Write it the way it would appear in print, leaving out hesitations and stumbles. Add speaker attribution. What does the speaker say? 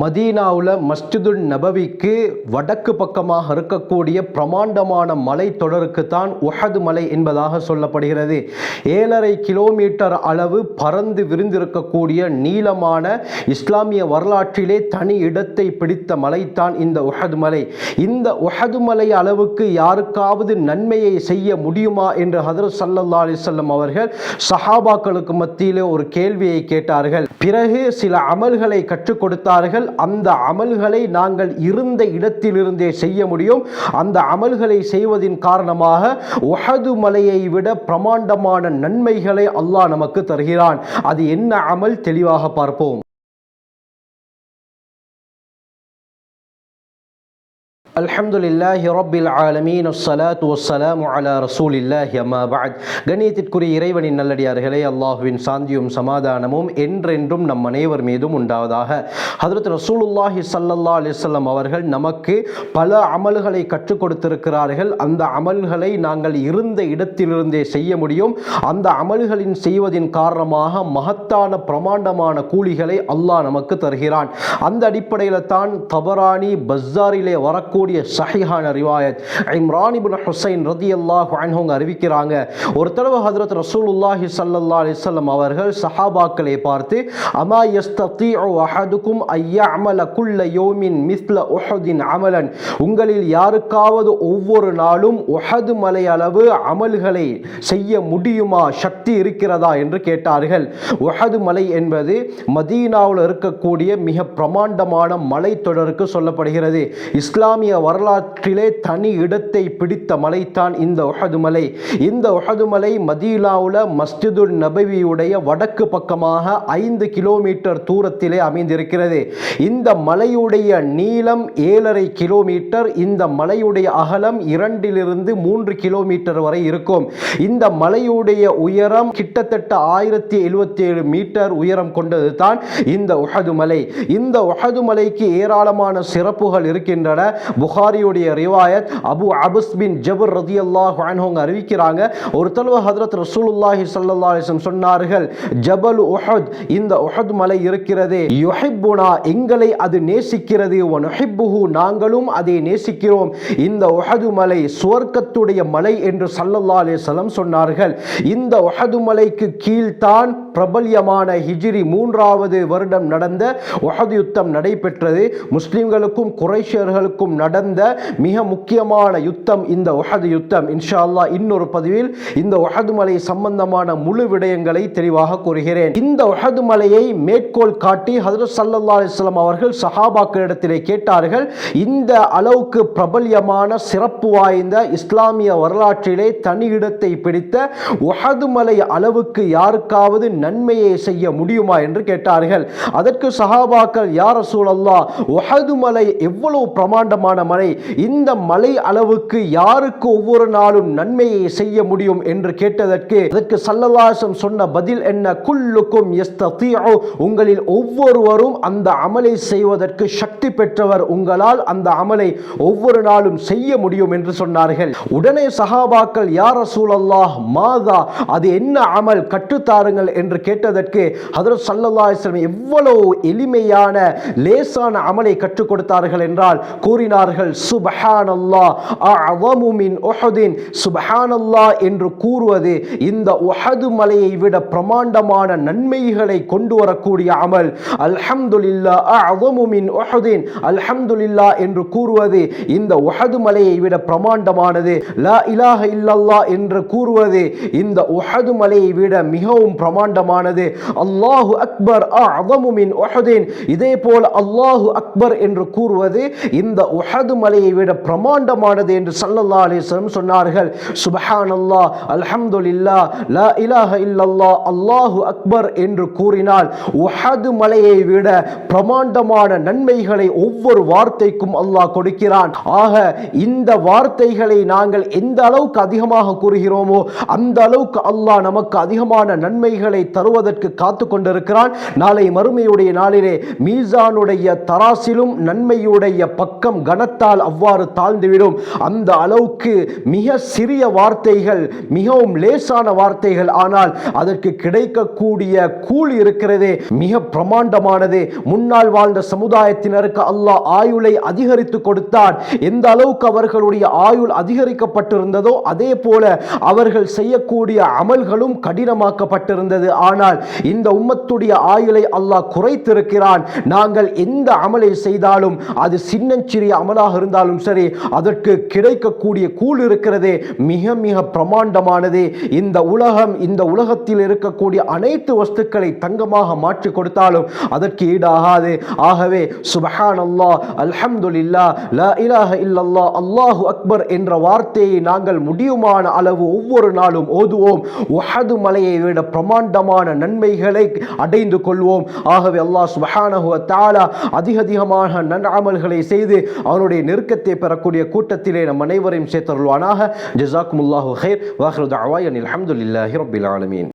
Speaker 1: மதீனாவுல மஸ்ஜிதுல் நபவிக்கு வடக்கு பக்கமாக இருக்கக்கூடிய பிரமாண்டமான மலை தொடருக்கு தான் உஹது மலை என்பதாக சொல்லப்படுகிறது. 7.5 கிலோமீட்டர் அளவு பறந்து விரிந்திருக்கக்கூடிய நீளமான இஸ்லாமிய வரலாற்றிலே தனி இடத்தை பிடித்த மலைத்தான் இந்த உஹது மலை. இந்த உஹது மலை அளவுக்கு யாருக்காவது நன்மையை செய்ய முடியுமா என்று ஹதரத் ஸல்லல்லாஹு அலைஹி வஸல்லம் அவர்கள் சஹாபாக்களுக்கு மத்தியிலே ஒரு கேள்வியை கேட்டார்கள். பிறகு சில அமல்களை கற்றுக் கொடுத்தார்கள். அந்த அமல்களை நாங்கள் இருந்த இடத்திலிருந்தே செய்ய முடியும். அந்த அமல்களை செய்வதின் காரணமாக உஹது மலையை விட பிரமாண்டமான நன்மைகளை அல்லாஹ் நமக்கு தருகிறான். அது என்ன அமல்? தெளிவாக பார்ப்போம். அல்ஹம்துலில்லாஹி ரப்பில் ஆலமீன் வஸ்ஸலாத்து வஸ்ஸலாமு அலா ரசூலில்லாஹி அம்மா பஅத். கண்ணியத்திற்குரிய இறைவனின் நல்லடியார்களே, அல்லாஹ்வின் சாந்தியும் சமாதானமும் என்றென்றும் நம் அனைவர் மீதும் உண்டாவதாக. ஹஜ்ரத் ரசூலுல்லாஹி ஸல்லல்லாஹு அலைஹி வஸல்லம் அவர்கள் நமக்கு பல அமல்களை கற்றுக் கொடுத்திருக்கிறார்கள். அந்த அமல்களை நாங்கள் இருந்த இடத்திலிருந்தே செய்ய முடியும். அந்த அமல்களின் செய்வதின் காரணமாக மகத்தான பிரமாண்டமான கூலிகளை அல்லாஹ் நமக்கு தருகிறான். அந்த அடிப்படையில் தான் தபரானி பஸ்ஸாரிலே வரக்கூடிய சஹீஹான ரிவாயத் இம்ரான் இப்னு ஹுசைன் ரலியல்லாஹு அன்ஹு அறிவிக்கிறாங்க. ஒரு தடவை ஹஜ்ரத் ரசூலுல்லாஹி ஸல்லல்லாஹு அலைஹி வஸல்லம் அவர்கள் சஹாபாக்களை பார்த்து, அமா யஸ்ததீஉ அஹதுக்கும் அய்யஅமல குல்ல யௌமின் மிஸ்ல உஹுதின் அமலன், உங்களில் யாருக்காவது ஒவ்வொரு நாளும் உஹது மலை அளவு அமல்களை செய்ய முடியுமா, சக்தி இருக்கிறதா என்று கேட்டார்கள். உஹது மலை என்பது மதீனாவில் இருக்கக்கூடிய மிக பிரமாண்டமான மலை தொடருக்கு சொல்லப்படுகிறது. இஸ்லாமிய வரலாற்றிலே தனி இடத்தை பிடித்த மலைத்தான் இந்த உஹது மலை. இந்த உஹது மலை மதீனாவுல மஸ்ஜிதுல் நபவியுடைய வடக்கு பக்கமாக 5 கிலோமீட்டர் தூரத்திலே அமைந்திருக்கிறது. இந்த மலையுடைய நீளம் 7.5 கிலோமீட்டர், இந்த மலையுடைய அகலம் 2 கிலோமீட்டர் வரை இருக்கும். இந்த மலையுடைய உயரம் கிட்டத்தட்ட 1077 மீட்டர் உயரம் கொண்டது தான் இந்த உஹது மலை. இந்த உஹது மலைக்கு ஏராளமான சிறப்புகள் இருக்கின்றன. புகாரியுடைய ரிவாயத் அபு அபஸ் பின் ஜபர் ரலியல்லாஹு அன்ஹு அறிவிக்கிறாங்க. ஒரு தடவை ஹஜ்ரத் ரசூலுல்லாஹி ஸல்லல்லாஹு அலைஹி வஸல்லம் சொன்னார்கள், ஜபல் உஹத், இந்த உஹத் மலை இருக்கிறதே, யுஹிப்புனா, எங்களை அது நேசிக்கிறது, வ நுஹிப்புஹு, நாங்களும் அதை நேசிக்கிறோம். இந்த உஹது மலை சுவர்க்கத்துடைய மலை என்று ஸல்லல்லாஹு அலைஹி வஸல்லம் சொன்னார்கள். இந்த உஹது மலைக்கு கீழ்தான் பிரபல்யமான ஹிஜ்ரி 3வது வருடம் நடந்த உஹது யுத்தம் நடைபெற்றது. முஸ்லிம்களுக்கும் குறைஷியர்களுக்கும் நடந்த மிக முக்கியமான யுத்தம் இந்த உஹது யுத்தம். இன்ஷா அல்லாஹ் இன்னொரு பதிவில் இந்த உஹது மலை சம்பந்தமான முழு விடயங்களை தெளிவாக கூறுகிறேன். இந்த உஹது மலையை மேற்கோள் காட்டி ஹஜ்ரத் ஸல்லல்லாஹு அலைஹி வஸல்லம் அவர்கள் சஹாபாக்களிடத்திலே கேட்டார்கள், இந்த அளவுக்கு பிரபல்யமான சிறப்பு வாய்ந்த இஸ்லாமிய வரலாற்றிலே தனி இடத்தை பிடித்த உஹது மலை அளவுக்கு யாருக்காவது நன்மையை செய்ய முடியுமா என்று கேட்டார்கள். அதற்கு சஹாபாக்கள், யா ரசூலல்லாஹ், உஹது மலை எவ்வளவு பிரமாண்டமான மலை, இந்த மலை அளவுக்கு யாருக்கு ஒவ்வொரு நாளும் நன்மையை செய்ய முடியும் என்று கேட்டதற்கு அதற்கு ஸல்லல்லாஹு அலைஹி வஸல்லம் சொன்ன பதில் என்ன? குல்லுக்கும் யஸ்ததீஉ, உங்களில் ஒவ்வொருவரும் அந்த அமலை செய்வதற்கு சக்தி பெற்றவர், உங்களால் அந்த அமலை ஒவ்வொரு நாளும் செய்ய முடியும் என்று சொன்னார்கள். உடனே சஹாபாக்கள், யா ரசூலல்லாஹ், மாதா, அது என்ன அமல், கற்றுத்தாருங்கள் என்று கேட்டதற்கு ஹஜ்ரத் ஸல்லல்லாஹு அலைஹி வஸல்லம் எவ்வளவு எளிமையான லேசான அமலை கற்றுக் கொடுத்தார்கள் என்றால் கூறினார்கள், சுப்ஹானல்லாஹ் அஅஸமு மின் உஹுதின், சுப்ஹானல்லாஹ் என்று கூறுவது இந்த உஹது மலையை விட பிரமாண்டமான நன்மைகளை கொண்டு வரக்கூடிய அமல். அல்ஹம்துலில்லாஹ் அஅஸமு மின் உஹுதின், அல்ஹம்துலில்லாஹ் என்று கூறுவது இந்த உஹது மலையை விட பிரமாண்டமானது. லா இலாஹ இல்லல்லாஹ் என்று கூறுவது இந்த உஹது மலையை விட மிகவும் பிரமாண்டமானது. அல்லாஹு அக்பர் அஅஸமு மின் உஹுதின், இதே போல அல்லாஹு அக்பர் என்று கூறுவது இந்த உஹது மலையை விட பிரமாண்டமானது என்று ஸல்லல்லாஹு அலைஹி வஸல்லம் சொன்னார்கள். சுப்ஹானல்லாஹ், அல்ஹம்துலில்லாஹ், லா இலாஹ இல்லல்லாஹ், அல்லாஹு அக்பர் என்று கூறினால் உஹது மலையை விட பிரமாண்டமான நன்மைகளை ஒவ்வொரு வார்த்தைக்கும் அல்லாஹ் கொடுக்கிறான். ஆக இந்த வார்த்தைகளை நாங்கள் எந்த அளவுக்கு அதிகமாக கூறுகிறோமோ அந்த அளவுக்கு அல்லாஹ் நமக்கு அதிகமான நன்மைகளை தருவதற்கு காத்து கொண்டிருக்கிறான். நாளை மறுமையுடைய நாளிலே மீசானுடைய தராசிலும் நன்மையுடைய பக்கம் கனத்தால் அவ்வாறு தாழ்ந்துவிடும். அந்த அளவுக்கு மிக சிறிய வார்த்தைகள், மிகவும் லேசான வார்த்தைகள், ஆனால் அதற்கு கிடைக்கக்கூடிய கூலி இருக்கிறதே மிக பிரமாண்டமானது. முன்னால் வாழ்ந்த சமுதாயத்தினருக்கு அல்லாஹ் ஆயுளை அதிகரித்து கொடுத்தான். எந்த அளவுக்கு அவர்களுடைய ஆயுள் அதிகரிக்கப்பட்டிருந்ததோ அதே போல அவர்கள் செய்யக்கூடிய அமல்களும் கடினமாக்கப்பட்டிருந்தது. ஆனால் இந்த உம்மத்துடைய ஆயுளை அல்லாஹ் குறைத்திருக்கிறான். நாங்கள் எந்த அமலை செய்தாலும் அது சின்னஞ்சிறிய அமலாக இருந்தாலும் சரி, அதற்கு கிடைக்கக்கூடிய கூலி இருக்கிறதே மிக மிக பிரமாண்டமானது. இந்த உலகத்தில் இருக்கக்கூடிய அனைத்து வஸ்துக்களை தங்கமாக மாற்றி கொடுத்தாலும் அதற்கு ஈடாகாது. ஆகவே சுப்ஹானல்லாஹ், அல்ஹம்துலில்லாஹ், லா இலாஹ இல்லல்லாஹ், அல்லாஹு அக்பர் என்ற வார்த்தையை நாங்கள் முடியுமான அளவு ஒவ்வொரு நாளும் ஓதுவோம். உஹது மலையை விட பிரமாண்டமான நன்மைகளை அடைந்து கொள்வோம். ஆகவே அல்லாஹ் சுப்ஹானஹு வ தஆலா அதிகமான நன்அமல்களை செய்து அவனுடைய நெருக்கத்தை பெறக்கூடிய கூட்டத்திலே நம் அனைவரையும் சேர்த்தருள்வானாக. ஜஸாக்குமுல்லாஹு கைர். வ ஆகிரு தஅவானா அல்ஹம்துலில்லாஹி ரப்பில் ஆலமீன்.